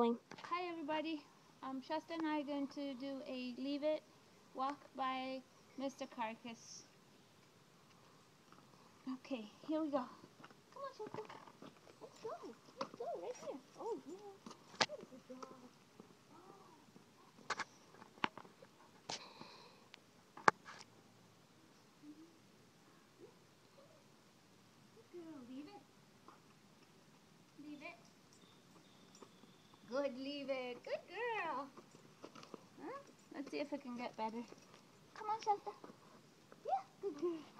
rolling. Hi everybody, Shasta and I are going to do a Leave It walk by Mr. Carcass. Okay, here we go. Come on Shasta, let's go right here. Oh yeah, beautiful dog. Good girl, leave it. Leave it. Good, leave it. Good girl. Huh? Let's see if it can get better. Come on Shasta. Yeah, good girl.